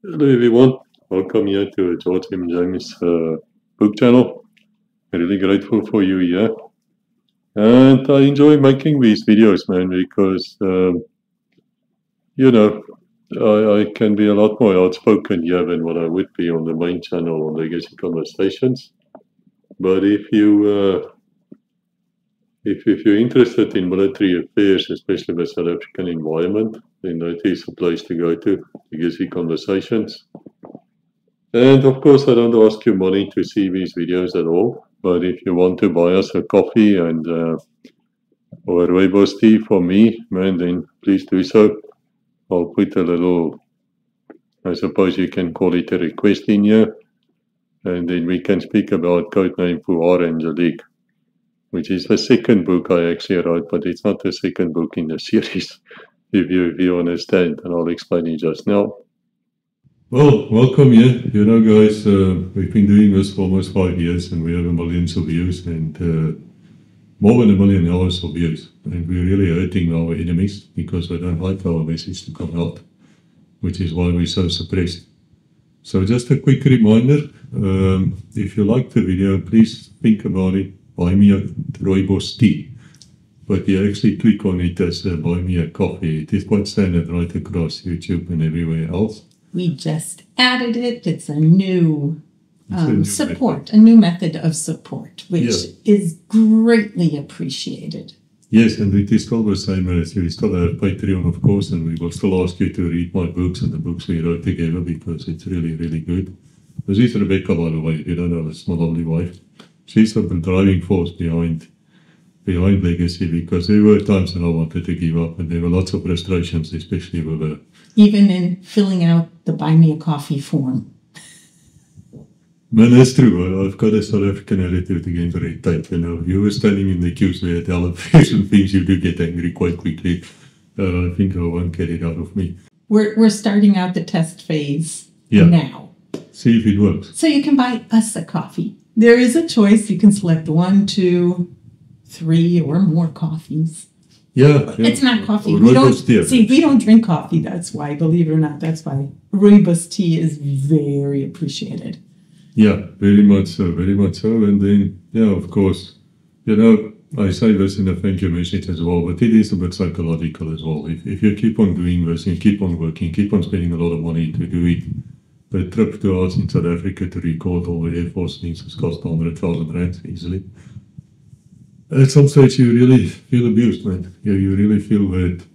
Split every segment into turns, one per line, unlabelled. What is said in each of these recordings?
Hello everyone, welcome here to George M. James book channel. Really grateful for you here. And I enjoy making these videos, man, because, you know, I can be a lot more outspoken here than what I would be on the main channel on Legacy Conversations. But if you're interested in military affairs, especially the South African environment, then that is a place to go to, Legacy Conversations. And of course, I don't ask you money to see these videos at all. But if you want to buy us a coffee and or a rooibos tea for me, man, then please do so. I'll put a little, I suppose you can call it a request in here. And then we can speak about Codename Puar Angelique, which is the second book I actually wrote, but it's not the second book in the series, if you understand, and I'll explain it just now. Well, welcome here. You know, guys, we've been doing this for almost 5 years and we have millions of views and more than 1 million hours of views. And we're really hurting our enemies because they don't like our message to come out, which is why we're so suppressed. So just a quick reminder, if you like the video, please think about it. Buy me a rooibos tea. But you actually click on it as buy me a coffee. It is quite standard right across YouTube and everywhere else.
We just added it. It's a new support, a new method of support, which is greatly appreciated.
Yes, and it is still the same as we still have Patreon, of course, and we will still ask you to read my books and the books we wrote together because it's really, really good. This is Rebecca, by the way. You don't know, it's my lovely wife. She's the driving force behind Legacy because there were times when I wanted to give up and there were lots of frustrations, especially with her.
Even in filling out the Buy Me a Coffee form.
Man, that's true. I've got a South African attitude against red tape. You know, you were standing in the queues there at television things, you do get angry quite quickly. I think I won't get it out of me.
We're starting out the test phase now.
See if it works.
So you can buy us a coffee. There is a choice. You can select 1, 2, 3, or more coffees.
Yeah.
It's not coffee. We don't drink coffee. That's why, believe it or not, that's why rooibos tea is very appreciated.
Yeah, very much so, very much so. And then, of course, you know, I say this in a thank you message as well, but it is a bit psychological as well. If you keep on doing this and keep on working, keep on spending a lot of money to do it, the trip to us in South Africa to record all the Air Force things has cost 100,000 rand easily. At some stage, you really feel abused, man. You really feel that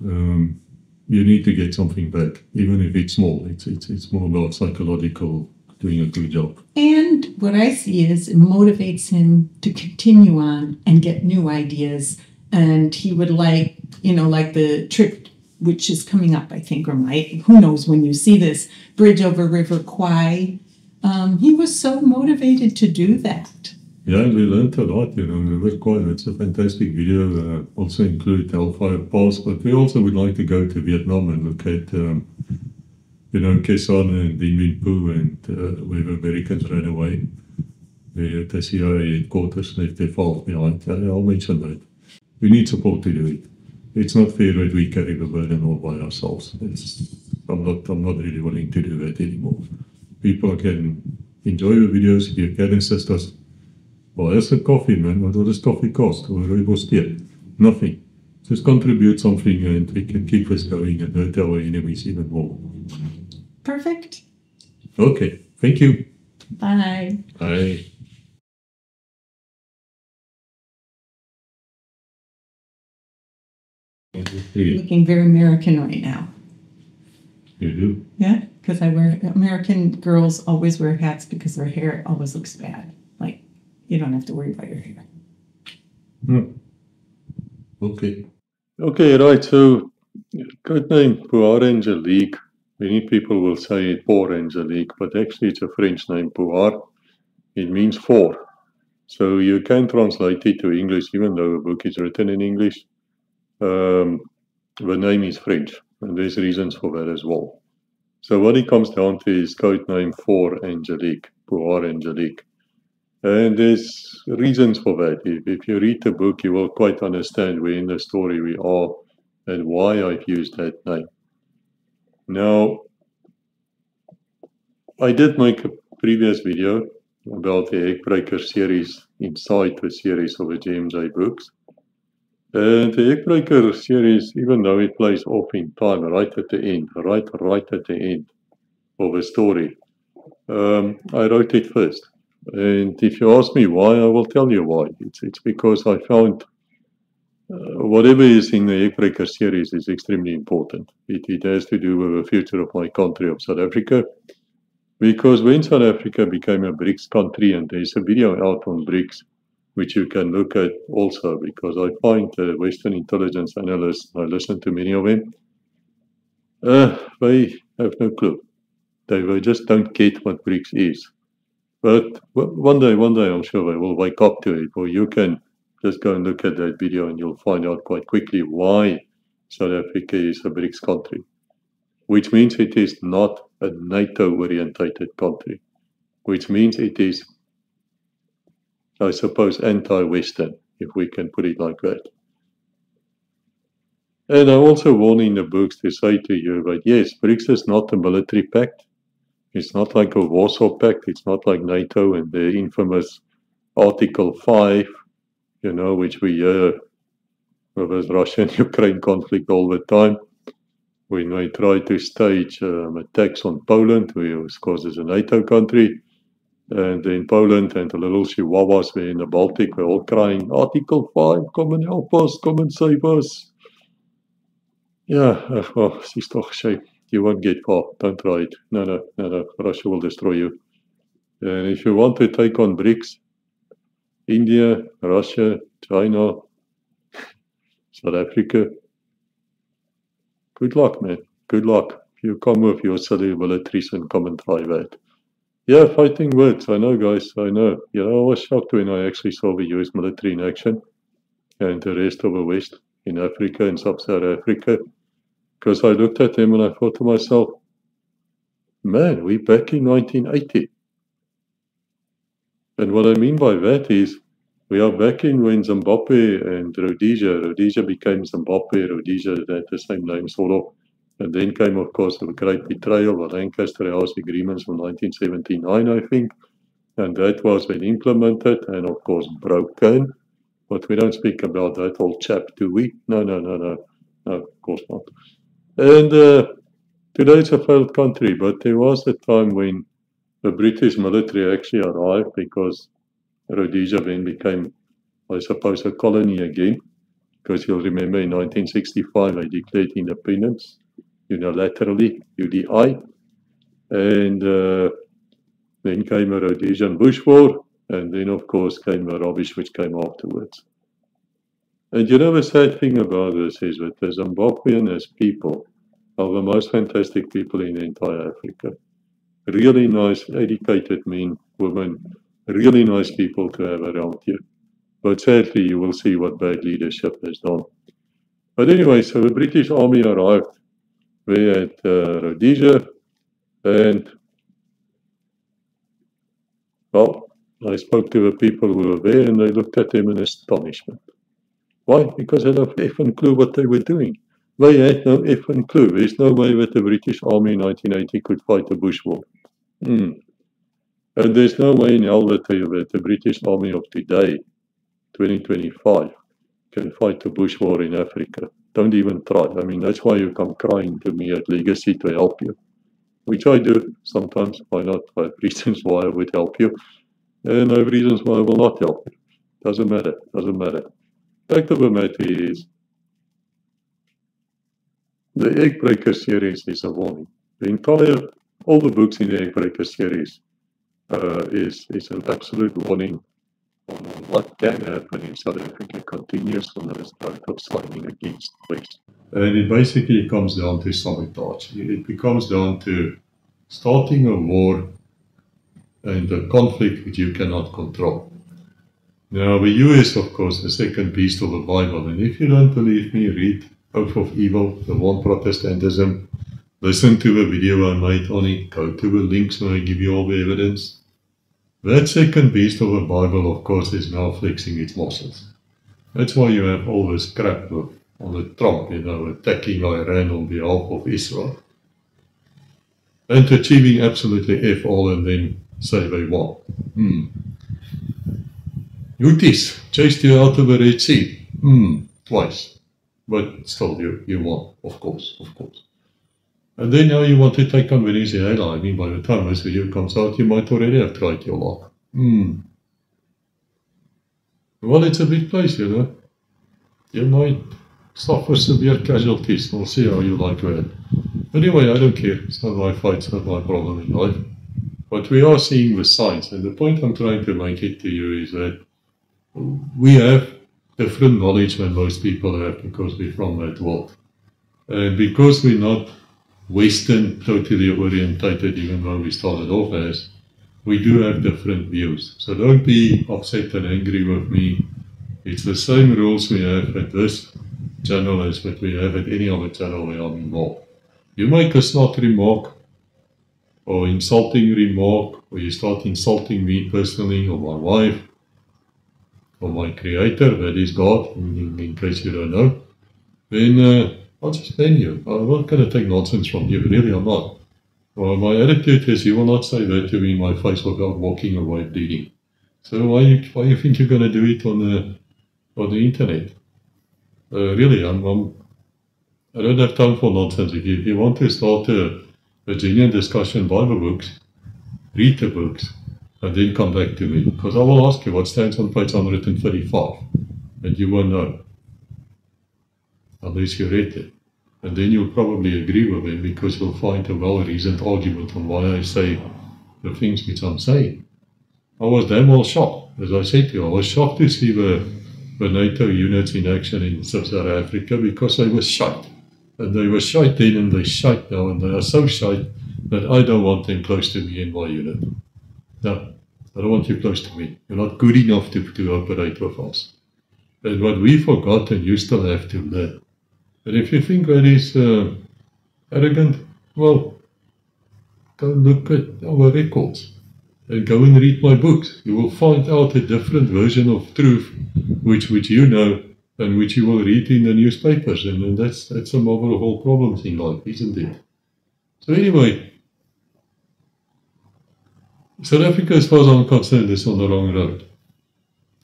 you need to get something back, even if it's small. It's more about psychological, doing a good job.
And what I see is it motivates him to continue on and get new ideas. And he would like, like the trip, which is coming up, I think, or might, who knows when you see this, bridge over River Kwai. He was so motivated to do that.
Yeah, we learned a lot, River Kwai. It's a fantastic video. Also include Hellfire Pass, but we also would like to go to Vietnam and look at Khe Sanh and Dien Bien Phu and where the Americans ran away. The CIA headquarters left their files behind. I'll mention that. We need support to do it. It's not fair that we carry the burden all by ourselves. I'm not really willing to do that anymore. People can enjoy the videos. If you can assist us, buy us a coffee, man. What does coffee cost? Or rooibos tea? Nothing. Just contribute something and we can keep us going and hurt our enemies even more.
Perfect.
Okay. Thank you.
Bye.
Bye.
Looking very American right now.
You do?
Yeah, because American girls always wear hats because their hair always looks bad. Like, you don't have to worry about your hair.
Okay. Okay, right. So, Codename Puar Angelique. Many people will say it Pour Angelique, but actually it's a French name, Puar. It means four. So you can translate it to English, even though the book is written in English. The name is French, and there's reasons for that as well. So what it comes down to is Codename for Angelique, Puar Angelique. And there's reasons for that. If you read the book, you will quite understand where in the story we are and why I've used that name. Now, I did make a previous video about the Eggbriker series inside the series of the GMJ books. And the Eggbriker series, even though it plays off in time, right at the end, right at the end of a story, I wrote it first. And if you ask me why, I will tell you why. It's because I found whatever is in the Eggbriker series is extremely important. It has to do with the future of my country of South Africa. Because when South Africa became a BRICS country, and there's a video out on BRICS, which you can look at also, because I find Western intelligence analysts, I listen to many of them, they have no clue. They just don't get what BRICS is. But one day, I'm sure they will wake up to it, or you can just go and look at that video and you'll find out quite quickly why South Africa is a BRICS country, which means it is not a NATO-orientated country, which means it is, I suppose, anti-Western, if we can put it like that. And I also warn in the books to say to you that yes, BRICS is not a military pact. It's not like a Warsaw Pact. It's not like NATO and the infamous Article 5, you know, which we hear with this Russian-Ukraine conflict all the time. When they try to stage attacks on Poland, which of course is a NATO country, and in Poland and the little chihuahuas there in the Baltic were all crying, Article 5, come and help us, come and save us. Yeah, well, it's toch shame. You won't get far. Don't try it. No. Russia will destroy you. And if you want to take on BRICS, India, Russia, China, South Africa, good luck, man. Good luck. You come with your silly militaries and come and try that. Yeah, fighting words. I know, guys. I know. You know, I was shocked when I actually saw the US military in action and the rest of the West in Africa and sub-Saharan Africa. Because I looked at them and I thought to myself, man, we're back in 1980. And what I mean by that is, we are back in when Zimbabwe and Rhodesia became Zimbabwe, Rhodesia had the same name sort of. And then came, of course, the great betrayal, the Lancaster House agreements from 1979, I think. And that was then implemented and, of course, broken. But we don't speak about that old chap, do we? No, of course not. And today it's a failed country, but there was a time when the British military actually arrived because Rhodesia then became, I suppose, a colony again. Because you'll remember in 1965 they declared independence unilaterally, UDI. And then came a Rhodesian Bush War, and then of course came the rubbish which came afterwards. And you know the sad thing about this is that the Zimbabwean as people are the most fantastic people in the entire Africa. Really nice, educated men, women, really nice people to have around you. But sadly, you will see what bad leadership has done. But anyway, so the British Army arrived there at Rhodesia, and well, I spoke to the people who were there and they looked at them in astonishment. Why? Because they had no effing clue what they were doing. They had no effing clue. There's no way that the British Army in 1980 could fight a bush war. And there's no way in hell that the British Army of today, 2025, can fight a bush war in Africa. Don't even try. I mean, that's why you come crying to me at Legacy to help you. Which I do sometimes. Why not? I have reasons why I would help you. And I have reasons why I will not help you. Doesn't matter. Fact of the matter is, the Eggbriker series is a warning. All the books in the Eggbriker series is an absolute warning on what can happen if South Africa continues on this road of sliding against the West. And it basically comes down to sabotage. It becomes down to starting a war and a conflict which you cannot control. Now, the US, of course, the second beast of the Bible. And if you don't believe me, read Oath of Evil, The One Protestantism. Listen to the video I made on it. Go to the links where I give you all the evidence. That second beast of the Bible, of course, is now flexing its muscles. That's why you have all this crap on the Trump, attacking Iran on behalf of Israel. and achieving absolutely F all and then say they won. Houthis chased you out of the Red Sea. Twice. But still, you won, of course. And then now you want to take on Venezuela. I mean, by the time this video comes out, you might already have tried your luck. Well, it's a big place, you know. You might suffer severe casualties. We'll see how you like that. Anyway, I don't care. It's not my fight. It's not my problem in life. But we are seeing the signs. And the point I'm trying to make it to you is that we have different knowledge than most people have because we're from that world. And because we're not Western, totally orientated, even though we started off as, we do have different views. So don't be upset and angry with me. It's the same rules we have at this channel as what we have at any other channel where I'm involved. You make a snot remark or insulting remark, or you start insulting me personally or my wife or my creator, that is God, in case you don't know, then I'll just ban you. I'm not going to take nonsense from you, really I'm not. Well, my attitude is you will not say that to me in my face without walking away bleeding. So why you think you're going to do it on the internet? Really, I don't have time for nonsense. If you want to start a genuine discussion, buy the books, read the books, and then come back to me. Because I will ask you what stands on page 135, and you won't know. Unless you read it. And then you'll probably agree with him because you'll find a well-reasoned argument on why I say the things which I'm saying. I was damn well shocked. As I said to you, I was shocked to see the NATO units in action in South Africa because they were shite. And they were shite then and they shite now, and they are so shite that I don't want them close to me in my unit. No, I don't want you close to me. You're not good enough to operate with us. And what we forgot, and you still have to learn. And if you think that is arrogant, well, go look at our records and go and read my books. You will find out a different version of truth, which you know, and which you will read in the newspapers. And that's some of the whole problems in life, isn't it? So anyway, South Africa, as far as I'm concerned, is on the wrong road.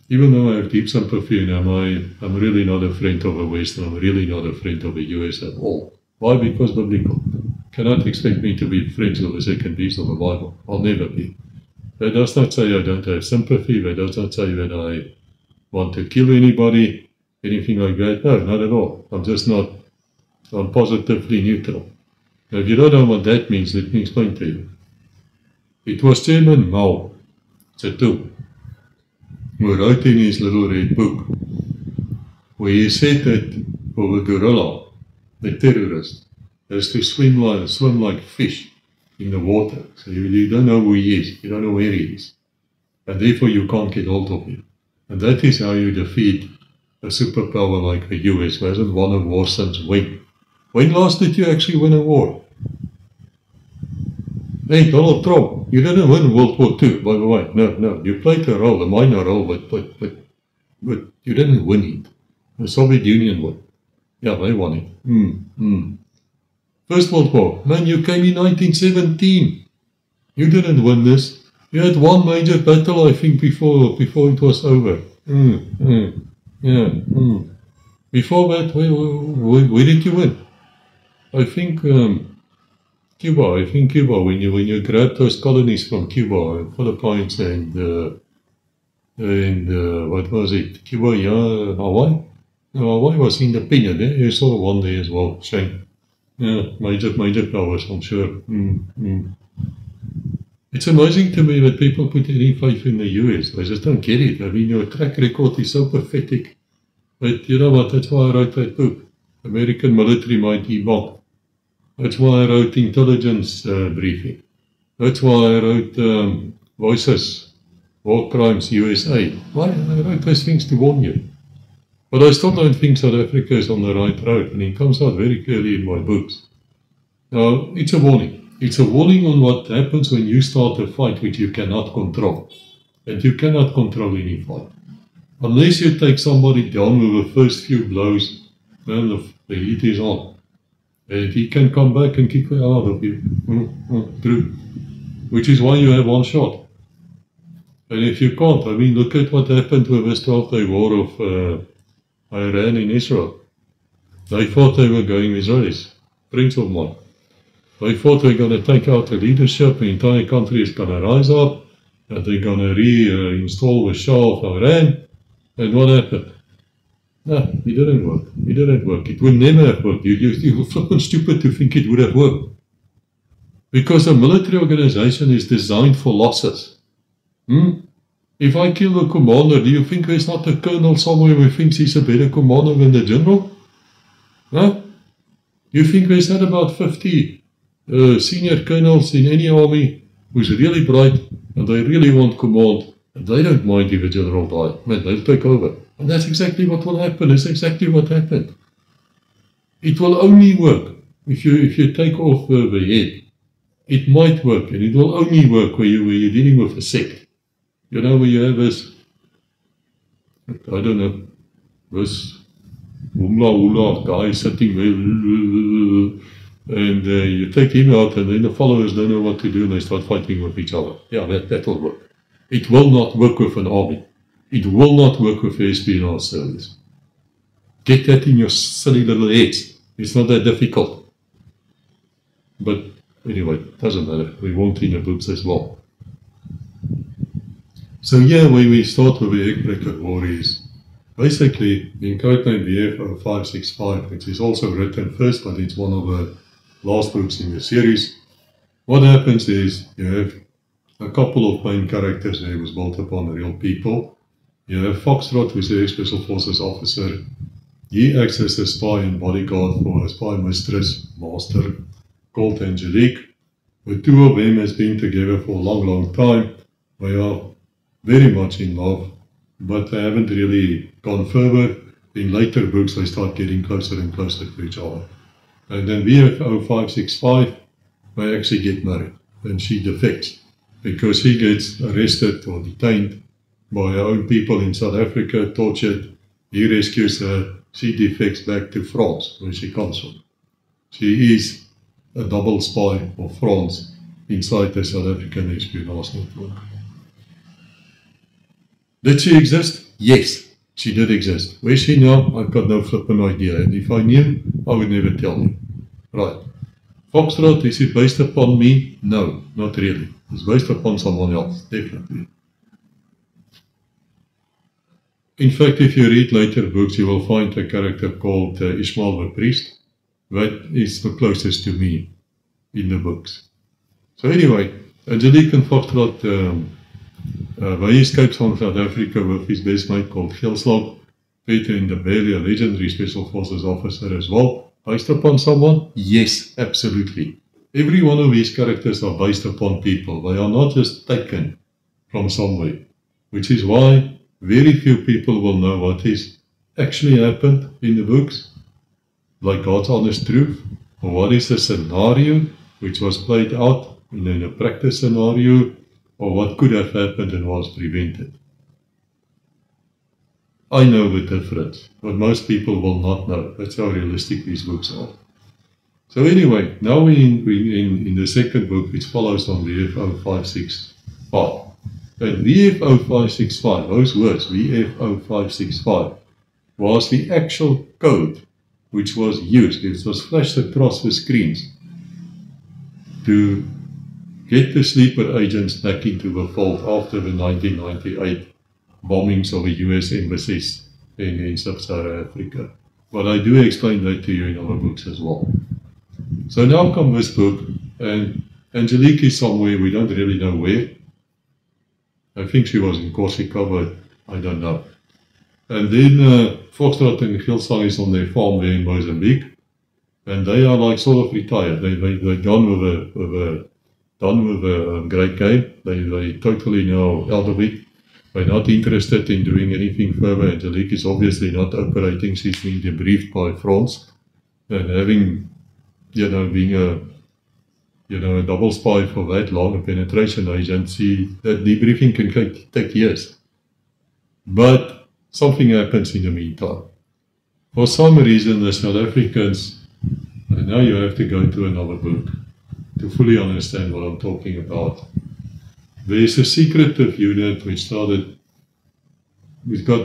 Even though I have deep sympathy and I'm really not a friend of the West, and I'm really not a friend of the US at all. Why? Because biblical. Cannot expect me to be friends with the second beast of the Bible. I'll never be. That does not say I don't have sympathy. That does not say that I want to kill anybody, anything like that. No, not at all. I'm just not. I'm positively neutral. Now, if you don't know what that means, let me explain to you. It was Chairman Mao Zedong who wrote in his little red book, where he said that for the gorilla, the terrorist, has to swim like fish in the water. So you don't know who he is, you don't know where he is, and therefore you can't get hold of him. And that is how you defeat a superpower like the US, who hasn't won a war since when? When last did you actually win a war? Hey, Donald Trump, you didn't win World War II, by the way. No, you played a role, a minor role, but you didn't win it. The Soviet Union won. Yeah, they won it. First World War, man, you came in 1917. You didn't win this. You had one major battle, I think, before it was over. Before that, where did you win? I think Cuba, when you grabbed those colonies from Cuba, Philippines and what was it? Cuba, yeah, Hawaii? No, Hawaii was independent, eh? You saw one there as well, shame. Yeah, major powers, I'm sure. It's amazing to me that people put any faith in the US. I just don't get it. I mean, your track record is so pathetic. But you know what, that's why I wrote that book, American Military Might Debunk. That's why I wrote Intelligence Briefing. That's why I wrote Voices, War Crimes USA. Why? I wrote those things to warn you. But I still don't think South Africa is on the right road, and it comes out very clearly in my books. Now, it's a warning. It's a warning on what happens when you start a fight which you cannot control. And you cannot control any fight. Unless you take somebody down with the first few blows, then the heat is on. And he can come back and kick the hell out of you. True. Which is why you have one shot. And if you can't, I mean, look at what happened with this 12-day war of Iran and Israel. They thought they were going Israelis, Prince of Mon. They thought they're going to take out the leadership, the entire country is going to rise up, and they're going to reinstall the Shah of Iran. And what happened? No, it didn't work. It didn't work. It would never have worked. You were flipping stupid to think it would have worked. Because a military organization is designed for losses. If I kill the commander, do you think there's not a colonel somewhere who thinks he's a better commander than the general? Huh? You think there's not about 50 senior colonels in any army who's really bright and they really want command and they don't mind if a general dies. Man, they'll take over. And that's exactly what will happen. It's exactly what happened. It will only work if you take off the head. It might work, and it will only work where you're dealing with a sect. You know, where you have this, I don't know, this hula guy sitting there, and you take him out, and then the followers don't know what to do, and they start fighting with each other. Yeah, that will work. It will not work with an army. It will not work with the espionage service. Get that in your silly little heads. It's not that difficult. But anyway, it doesn't matter. We won't in the books as well. So yeah, when we start with the Ekbreker War is basically in codename VF 0565, which is also written first, but it's one of the last books in the series. What happens is you have a couple of main characters there was built upon real people. You have Foxtrot, who's the Special Forces officer. He acts as a spy and bodyguard for a spy mistress, master, called Angelique. The two of them has been together for a long, long time. They are very much in love, but they haven't really gone further. In later books, they start getting closer and closer to each other. And then VF 0565, they actually get married, and she defects because he gets arrested or detained by her own people in South Africa, tortured. He rescues her. She defects back to France, where she comes from. She is a double spy of France inside the South African espionage network. Did she exist? Yes, she did exist. Where's she now? I've got no flipping idea. And if I knew, I would never tell you. Right. Foxtrot, is it based upon me? No, not really. It's based upon someone else, definitely. In fact, if you read later books, you will find a character called Ishmael the Priest. That is the closest to me in the books. So anyway, Angelique and Foxtrot, he escapes from South Africa with his best mate called Geelslag. Peter Ndebele, a legendary Special Forces officer as well. Based upon someone? Yes, absolutely. Every one of these characters are based upon people. They are not just taken from somewhere. Which is why very few people will know what has actually happened in the books. Like God's honest truth. Or what is the scenario which was played out in a practice scenario. Or what could have happened and was prevented. I know the difference, but most people will not know. That's how realistic these books are. So anyway, now we're in the second book, which follows on VF 0565. And VF 0565, those words, VF 0565, was the actual code which was used. It was flashed across the screens to get the sleeper agents back into the fold after the 1998 bombings of the US embassies in Sub-Saharan Africa. But I do explain that to you in other books as well. So now comes this book, and Angelique is somewhere, we don't really know where. I think she was in Corsica, but I don't know. And then Foxtrot and Geelslag is on their farm there in Mozambique, and they are like sort of retired. They're done with a great game. They totally know out of it. They're not interested in doing anything further. Angelique is obviously not operating. She's been debriefed by France. And having, being a double spy for that long, a penetration agency, that debriefing can take years. But something happens in the meantime. For some reason, the South Africans, And now you have to go to another book to fully understand what I'm talking about. There's a secretive unit which got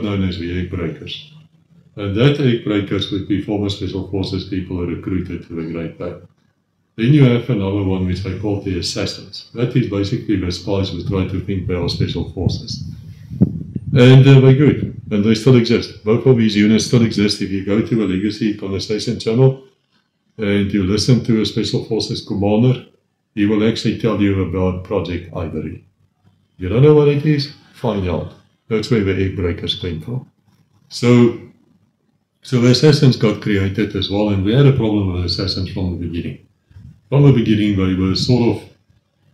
known as the Egg Breakers. And that Egg Breakers would be former Special Forces people recruited to the Great Bay. Then you have another one which I call the Assassins. That is basically the spies who try to think they are Special Forces. And they're good, and they still exist. Both of these units still exist. If you go to a Legacy Conversation channel and you listen to a Special Forces commander, he will actually tell you about Project Ivory. You don't know what it is? Find out. That's where the Egg Breakers came from. So the Assassins got created as well, and we had a problem with Assassins from the beginning. From the beginning, they were sort of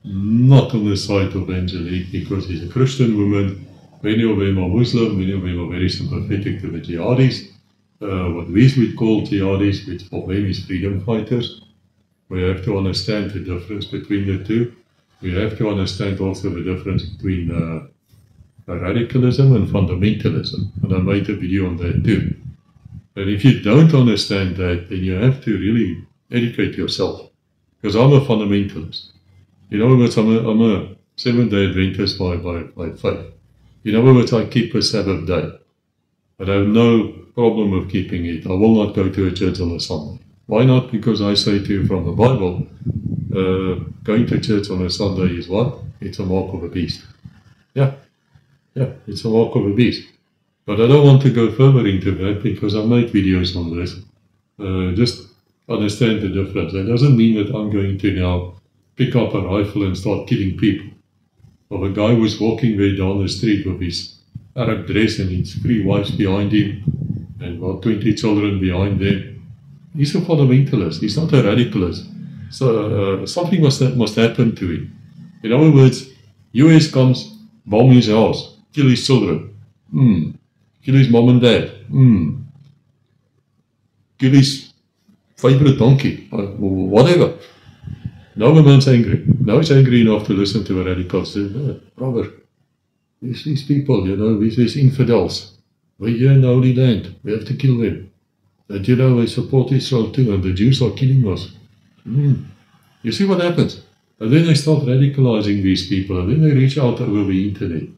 not on the side of Angelique because she's a Christian woman. Many of them are Muslim, many of them are very sympathetic to the jihadis. What we would call jihadis, which for them is freedom fighters. We have to understand the difference between the two. We have to understand also the difference between radicalism and fundamentalism. And I made a video on that too. And if you don't understand that, then you have to really educate yourself. Because I'm a fundamentalist. In other words, I'm a Seventh-day Adventist by faith. In other words, I keep a Sabbath day. But I have no problem with keeping it. I will not go to a church on a Sunday. Why not? Because I say to you from the Bible, going to church on a Sunday is what? It's a mark of a beast. Yeah, it's a mark of a beast. But I don't want to go further into that because I make videos on this. Just understand the difference. That doesn't mean that I'm going to now pick up a rifle and start killing people. Or a guy was walking there down the street with his Arab dress and his 3 wives behind him and about 20 children behind them. He's a fundamentalist. He's not a radicalist. So something must happen to him. In other words, US comes, bomb his house, kill his children, kill his mom and dad, kill his favorite donkey, whatever. Now the man's angry. Now he's angry enough to listen to a radical say, brother, these people, these infidels, we're here in the Holy Land, we have to kill them. And they support Israel too, and the Jews are killing us. You see what happens? And then they start radicalizing these people, and then they reach out over the internet.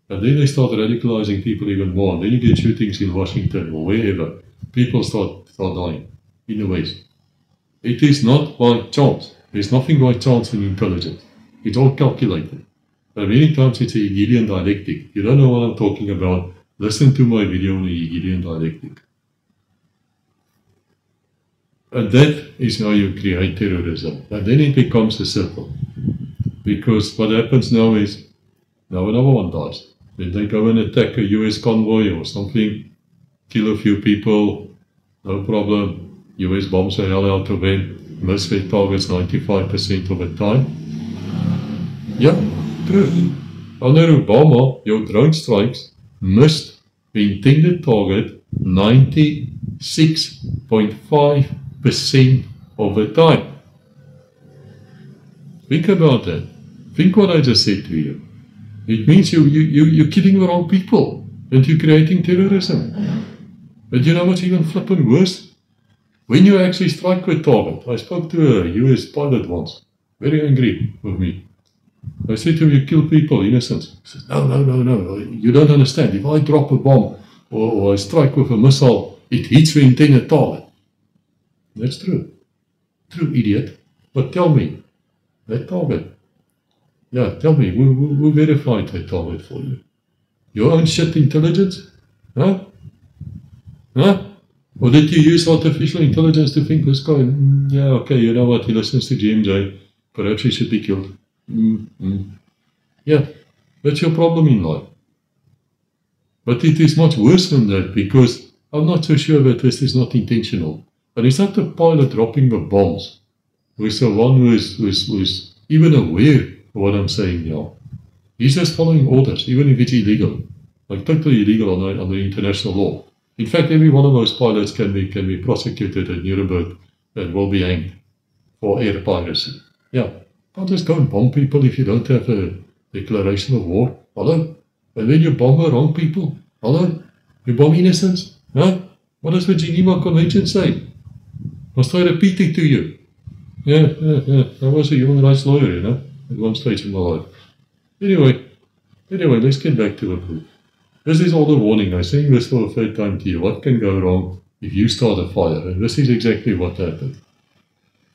And then they start radicalizing people even more, and then you get shootings in Washington or wherever. People start dying in the West. It is not by chance. There's nothing by chance in intelligence. It's all calculated. And many times it's a Hegelian dialectic. You don't know what I'm talking about. Listen to my video on the Hegelian dialectic. And that is how you create terrorism. And then it becomes a circle. Because what happens now is, now another one dies. Then they go and attack a US convoy or something, kill a few people, no problem. US bombs the hell out of them, miss their targets 95% of the time. Yeah, true. Under Obama, your drone strikes missed the intended target 96.5% of the time. Think about that. Think what I just said to you. It means you're killing the wrong people and you're creating terrorism. But you know what's even flipping worse? When you actually strike a target, I spoke to a US pilot once, very angry with me. I said to him, you kill people, innocents. He said, no, you don't understand. If I drop a bomb or I strike with a missile, it hits the intended target. That's true. True, idiot. But tell me, that target. Yeah, tell me, who verified that target for you? Your own shit intelligence? Huh? Or did you use artificial intelligence to think this guy, yeah, okay, you know what, he listens to GMJ, perhaps he should be killed. Yeah, that's your problem in life. But it is much worse than that, because I'm not so sure that this is not intentional. And it's not the pilot dropping the bombs who is the one who is even aware of what I'm saying now. He's just following orders, even if it's illegal. Like totally illegal under international law. In fact, every one of those pilots can be prosecuted at Nuremberg and will be hanged for air piracy. Yeah, can't just go and bomb people if you don't have a declaration of war. Hello? And then you bomb the wrong people. Hello? You bomb innocents? Huh? What does the Geneva Convention say? Must I repeat it to you? Yeah. I was a human rights lawyer, at one stage in my life. Anyway, let's get back to the book. This is all the warning. I'm saying this for a third time to you. What can go wrong if you start a fire? And this is exactly what happened.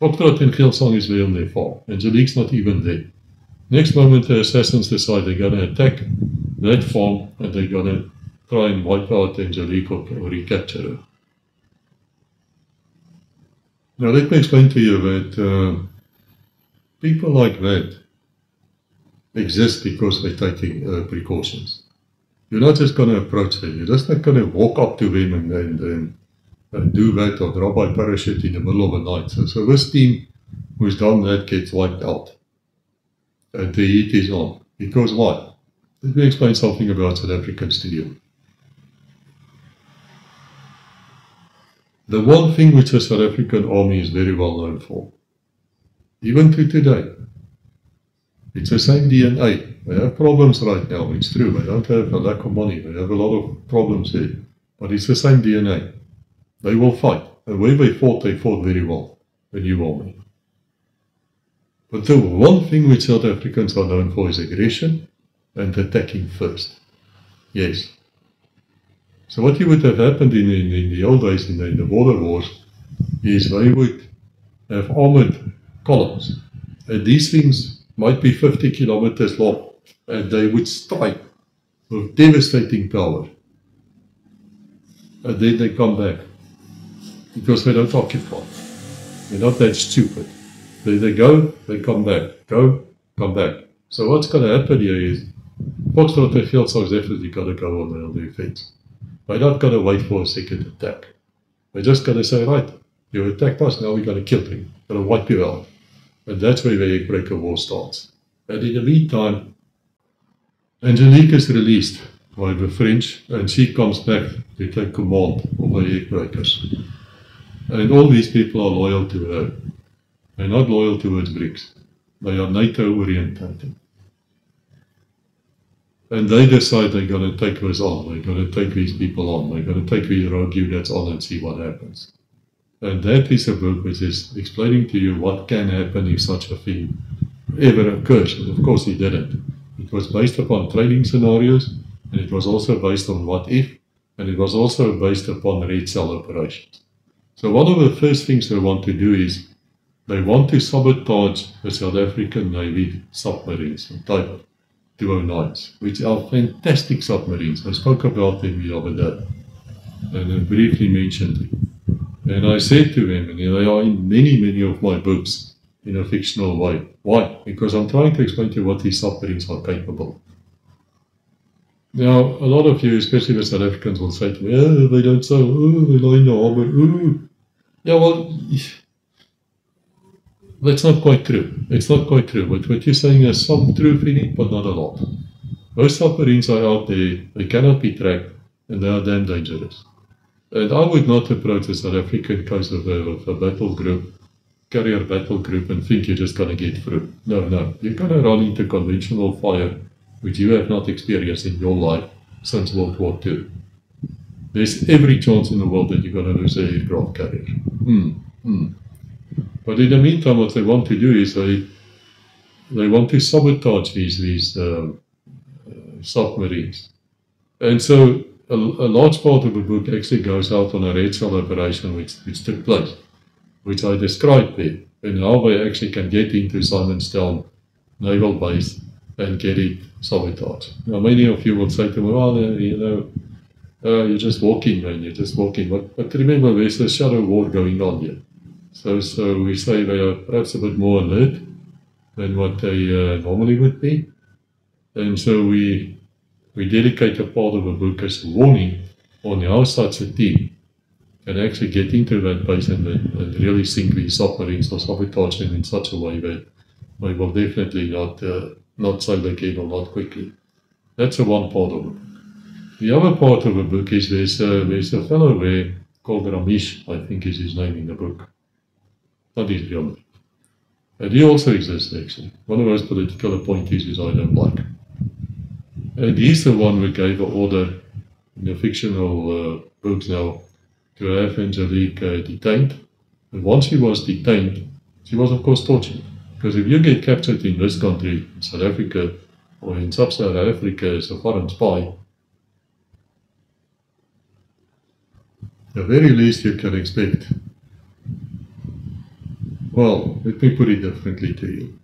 Foxtrot and Geelsang is there on their farm. Angelique's not even there. Next moment, the assassins decide they're going to attack that farm and they're going to try and wipe out Angelique or recapture her. Now, let me explain to you that people like that exist because they're taking precautions. You're not just going to approach them. You're just not going to walk up to them and do that or drop by parachute in the middle of the night. So this team who's done that gets wiped out. And the heat is on. Because why? Let me explain something about South Africans to you. The one thing which the South African army is very well known for, even to today, it's the same DNA. They have problems right now, it's true. They don't have a lack of money. They have a lot of problems there. But it's the same DNA. They will fight. And where they fought very well. The new army. But the one thing which South Africans are known for is aggression and attacking first. Yes. So what would have happened in the old days, in the border wars, is they would have armored columns. And these things might be 50 kilometers long. And they would strike with devastating power. And then they come back. Because they don't occupy. They're not that stupid. They go, they come back. Go, come back. So what's going to happen here is Foxtrot and Geelsang's definitely got to go on the offense. They're not going to wait for a second attack. They're just going to say, right, you attacked us, now we're going to kill you. We're going to wipe you out. And that's where the Eggbreaker War starts. And in the meantime, Angelique is released by the French and she comes back to take command of the Eggbreakers. And all these people are loyal to her. They're not loyal towards BRICS. They are NATO orientated. And they decide they're going to take this on. They're going to take these people on. They're going to take these rogue units on and see what happens. And that is a book which is explaining to you what can happen if such a thing ever occurs. And of course it didn't. It was based upon training scenarios, and it was also based on what if, and it was also based upon red cell operations. So one of the first things they want to do is they want to sabotage the South African Navy submarines, Type 209s, which are fantastic submarines. I spoke about them the other day and I briefly mentioned them. And I said to them, and they are in many of my books in a fictional way. Why? Because I'm trying to explain to you what these submarines are capable of. Now, a lot of you, especially the South Africans, will say to me, oh, they don't say, oh, they lie in the harbor, oh. Yeah, well, that's not quite true. It's not quite true. But what you're saying is some truth in it, but not a lot. Those submarines are out there, they cannot be tracked, and they are damn dangerous. And I would not approach the South African coast of a battle group, carrier battle group, and think you're just going to get through. No. You're going to run into conventional fire, which you have not experienced in your life since World War II. There's every chance in the world that you're going to lose an aircraft carrier. But in the meantime, what they want to do is they want to sabotage these submarines. And so a large part of the book actually goes out on a red cell operation which took place, which I described there, and how they actually can get into Simonstown Naval Base and get it sabotaged. Now, many of you will say to me, well, you're just walking, man, you're just walking. But remember, there's a shadow war going on here. So we say they are perhaps a bit more alert than what they normally would be. And so we dedicate a part of the book as a warning on how such a team can actually get into that base and really sink these submarines or sabotage them in such a way that they will definitely not sail again or not quickly. That's the one part of it. The other part of the book is there's a fellow there called Ramesh, I think is his name in the book. Not his real name. And he also exists actually. One of those political appointees is I don't like. And he's the one who gave an order in the fictional books now to have Angelique detained And once he was detained, he was of course tortured. Because if you get captured in this country, in South Africa, or in sub-Saharan Africa as a foreign spy, the very least you can expect, well, let me put it differently to you.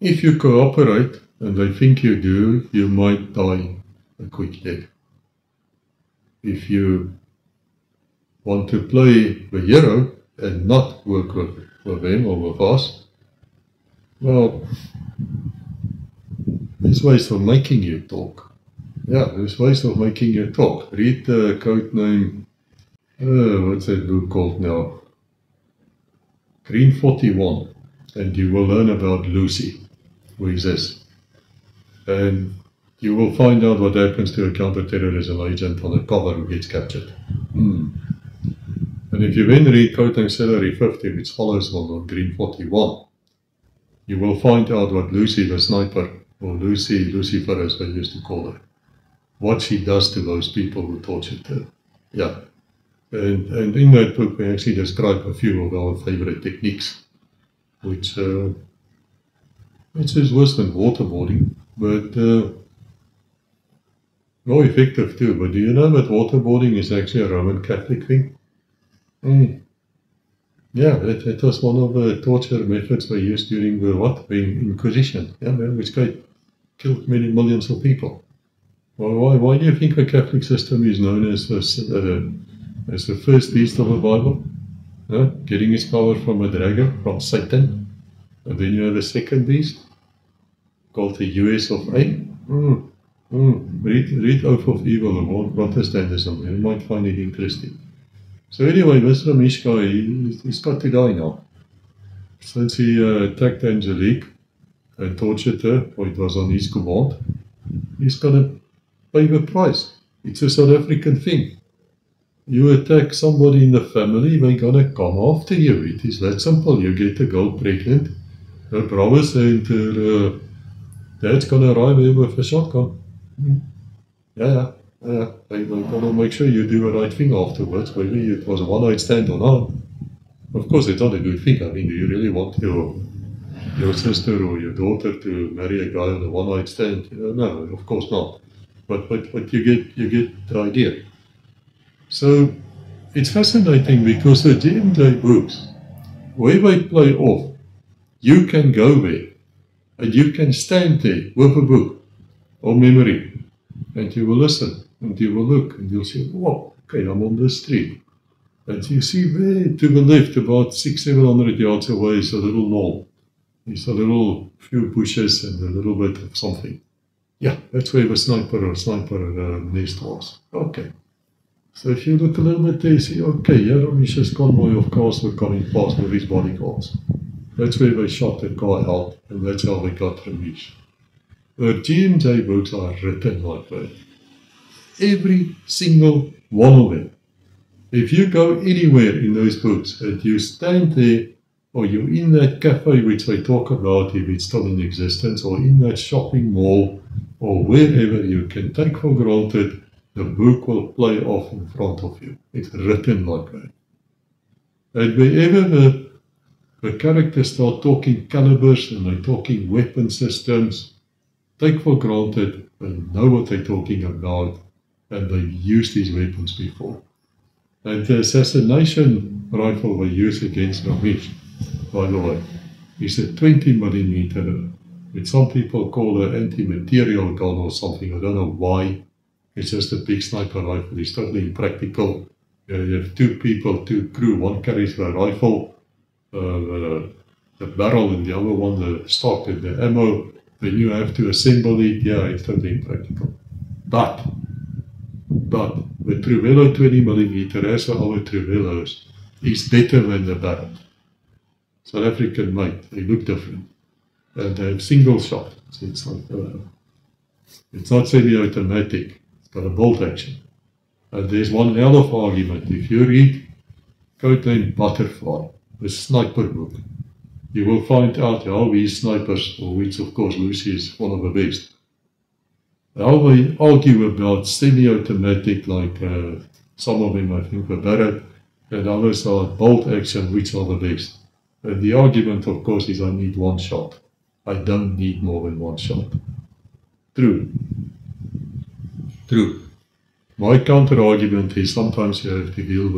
If you cooperate, and they think you do, you might die a quick death. If you want to play the hero and not work with them or with us, well, there's ways of making you talk. Yeah, there's ways of making you talk. Read the code name, what's that book called now? Green 41, and you will learn about Lucy, who is this. And you will find out what happens to a counterterrorism agent on a cover who gets captured. And if you then read Code Name Celery 50, which follows on Green 41, you will find out what Lucy the sniper, or Lucifer as they used to call her, what she does to those people who tortured her. Yeah. And in that book we actually describe a few of our favorite techniques, which is worse than waterboarding, but more effective too. But do you know that waterboarding is actually a Roman Catholic thing? Yeah, it was one of the torture methods they used during the Inquisition, yeah, which killed many millions of people. Why do you think the Catholic system is known as the first beast of the Bible? Getting its power from a dragon, from Satan. And then you have a second beast called the US of A. Read Oath of Evil about Protestantism. You might find it interesting. So anyway, this Ramesh guy, he's got to die now. Since he attacked Angelique and tortured her, or it was on his command, he's got to pay the price. It's a South African thing. You attack somebody in the family, they're gonna come after you. It is that simple. You get a girl pregnant, her brothers and her dad's gonna arrive here with a shotgun. Yeah. They're gonna make sure you do the right thing afterwards, whether it was a one-night stand or not. Of course, it's not a good thing. I mean, do you really want your sister or your daughter to marry a guy on a one-night stand? No, of course not. But you get the idea. So it's fascinating because the GMJ books, where they play off, you can go there and you can stand there with a book or memory and you will listen and you will look and you'll say, oh, okay, I'm on this street. And you see there to the left, about 600-700 yards away, is a little knoll. There's a little few bushes and a little bit of something. Yeah, that's where the sniper nest was. Okay. So if you look a little bit there, you see, okay, here Ramesh's convoy of cars were coming past with his bodyguards. That's where they shot the guy out, and that's how they got Ramesh. The GMJ books are written like that. Every single one of them. If you go anywhere in those books and you stand there, or you're in that cafe which they talk about, if it's still in existence, or in that shopping mall, or wherever, you can take for granted the book will play off in front of you. It's written like that. And wherever the characters start talking calibers and they're talking weapon systems, take for granted they know what they're talking about and they've used these weapons before. And the assassination rifle they use against Ramesh, by the way, is a 20mm, which some people call an anti-material gun or something. I don't know why. It's just a big sniper rifle. It's totally impractical. You have two crew. One carries the rifle, the barrel, and the other one the stock and the ammo. Then you have to assemble it. Yeah, it's totally impractical. But the Truvelo 20mm, as the other Truvelos, is better than the barrel. South African made. They look different. And they have single shot. So it's like it's not semi-automatic. Got a bolt action. And there's one hell of argument. If you read Code Name Butterfly, the sniper book, you will find out how these snipers, of which of course Lucy is one of the best, how they argue about semi-automatic, like some of them I think were Barrett, and others are bolt action, which are the best. And the argument, of course, is I need one shot. I don't need more than one shot. True. My counter-argument is sometimes you have to deal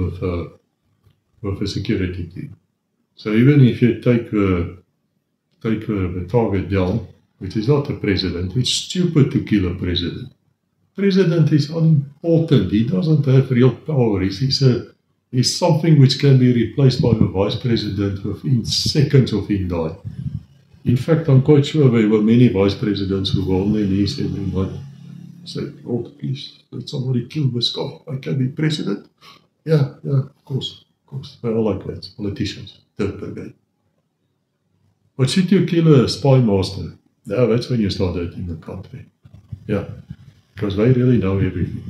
with a security team. So even if you take the target down, which is not the president, it's stupid to kill a president. President is unimportant. He doesn't have real power. He's something which can be replaced by the vice president within seconds of him dying. In fact, I'm quite sure there were many vice presidents who were on their knees every night. Said, Lord, please, let somebody kill this guy. I can be president. Yeah, of course. They are like that, politicians, third brigade. But should you kill a spy master? No, that's when you start hurting the country. Yeah, because they really know everything.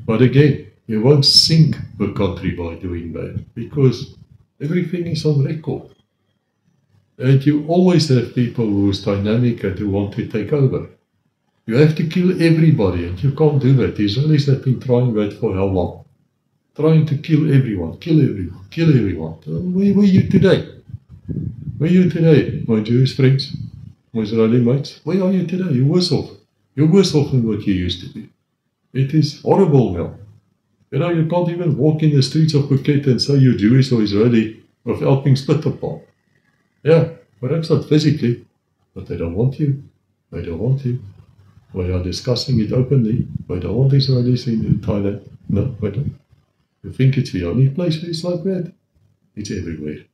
But again, you won't sink the country by doing that, because everything is on record. And you always have people who's dynamic and who want to take over. You have to kill everybody, and you can't do that. The Israelis have been trying that for how long? Trying to kill everyone. Where were you today? My Jewish friends, my Israeli mates? Where are you today? You're worse off. You're worse off than what you used to be. It is horrible now. You can't even walk in the streets of Phuket and say you're Jewish or Israeli without being split apart. Yeah, perhaps not physically, but they don't want you. We are discussing it openly. We don't want Israelis in Thailand. No, we don't. You think it's the only place where it's like that? It's everywhere.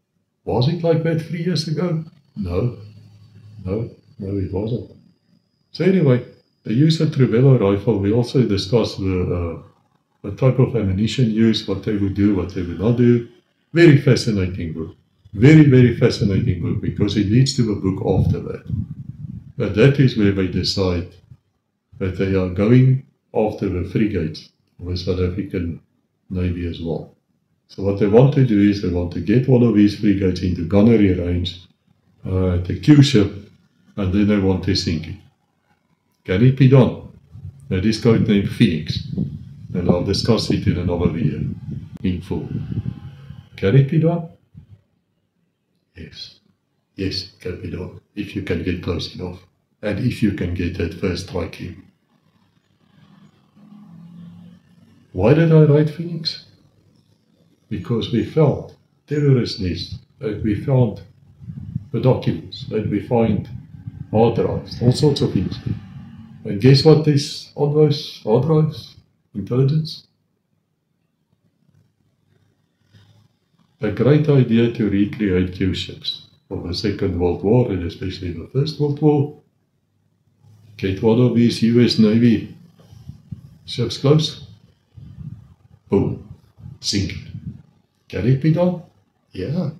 Was it like that 3 years ago? No, it wasn't. So anyway, the use of Trevelo rifle, we also discussed the type of ammunition used, what they would do, what they would not do. Very fascinating book. Very, very fascinating book, because it leads to a book after that. But that is where they decide that they are going after the frigates of the South African Navy as well. So what they want to do is they want to get one of these frigates into gunnery range, the Q ship, and then they want to sink it. Can it be done? That is codenamed Phoenix, and I'll discuss it in another video in full. Can it be done? Yes, it can be done, if you can get close enough, and if you can get that first strike in. Why did I write Phoenix? Because we found terrorist nests, and we found the documents, and we find hard drives, all sorts of things. And guess what is on those hard drives? Intelligence. A great idea to recreate Q ships of the Second World War, and especially the First World War. Get one of these US Navy ships close. Boom. Sink it. Can it be done? Yeah.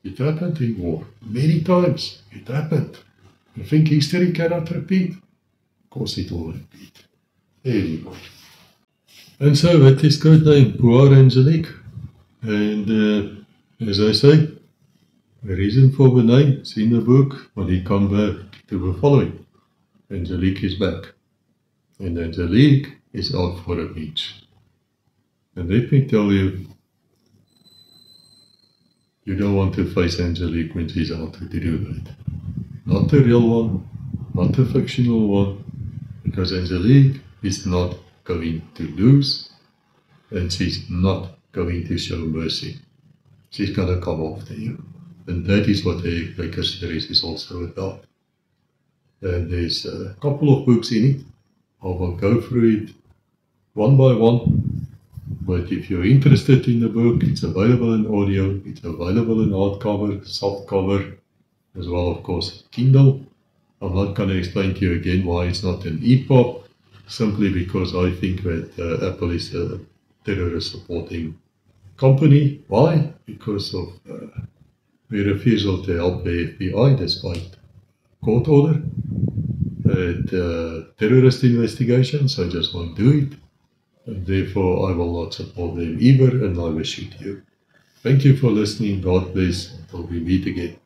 It happened in war. Many times. It happened. You think history cannot repeat? Of course it will repeat. Anyway. And so that is codename Poor Angelique. And as I say, the reason for the name is in the book, when he comes back to the following. Angelique is back. And Angelique is out for a beach. And let me tell you, you don't want to face Angelique when she's out to do that. Not the real one, not the fictional one, because Angelique is not going to lose, and she's not going to show mercy. She's going to come after you. And that is what the Baker series is also about. And there's a couple of books in it. I will go through it one by one. But if you're interested in the book, it's available in audio, it's available in hardcover, softcover, as well, of course, Kindle. I'm not going to explain to you again why it's not an EPUB, simply because I think that Apple is a terrorist supporting company. Why? Because of their refusal to help the FBI despite court order at terrorist investigations. I just won't do it. And therefore, I will not support them either, and I will shoot you. Thank you for listening. God bless until we meet again.